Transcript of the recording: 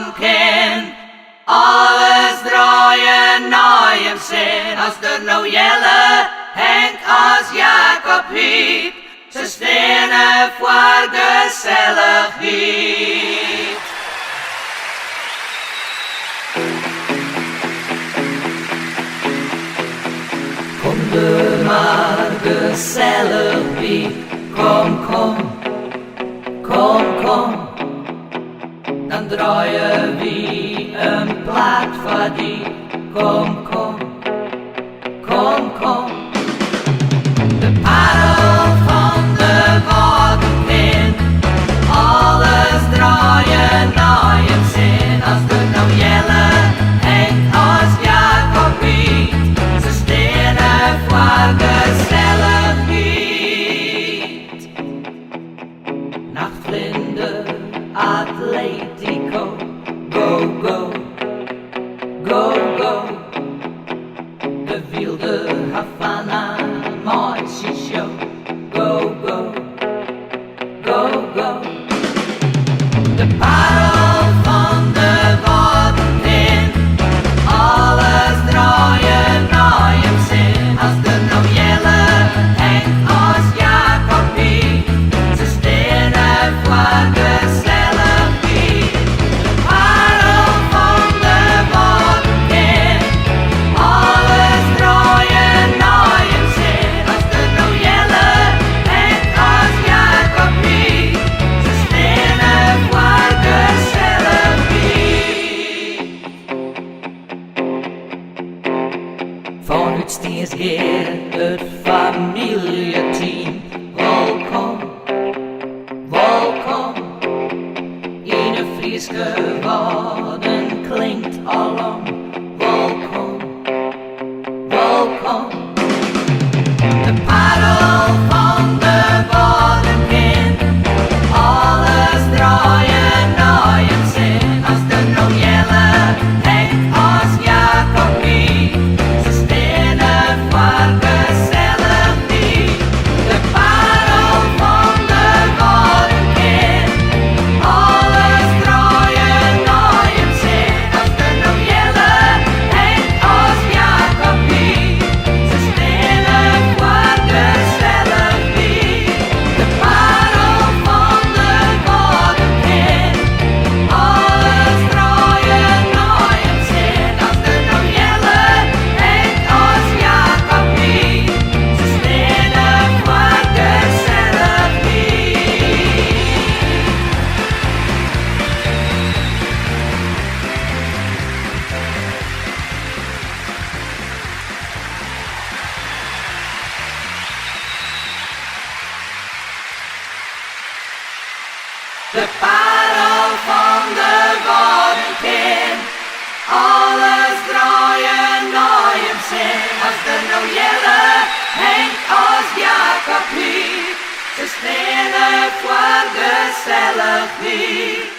worden kan. Alles draaien naar hem zin, als er nou Jelle, Henk als Jacob Piet, ze stenen voor gezelligheid. Kom er maar gezellig bij, kom, kom, kom, kom. Dan draaien we een plaat voor die, kom, kom, kom, kom. De parel van de waterkin, alles draaien naar je zin. Als er nou Jelle, Henk als Jacob Piet, ze stenen voor gezelligheid. Nachtvlinder, Atletico, go, go, go, go. De wilde Havana, Marcy show, go, go, go, go. De parel van de watertin, alles draaien naar je zin. Als er nou Jelle, Henk als Jacob Piet, ze stenen voor gezelligheid. De parel van de watertin, alles draaien naar je zin. Als er nou Jelle, Henk als Jacob Piet, ze stenen voor gezelligheid. Vanuit steeds hier het familieteam. Welkom, welkom. In een Fries geworden klinkt alom. Welkom, welkom. De parel van de waterkin, alles draaien naar je zin. Als er nou Jelle, Henk als Jacob Piet, ze stenen voor gezelligheid. De parel van de waterkin, alles draaien naar je zin. Als er nou Jelle, Henk als Jacob Piet, ze stenen voor gezelligheid. De parel van de waterkin, alles draaien naar je zin. Als er nou Jelle, Henk als Jacob Piet, ze stenen voor de parel van de waterkin, alles draaien naar je zin. Als er nou Jelle, Henk als Jacob Piet, ze stenen voor gezelligheid.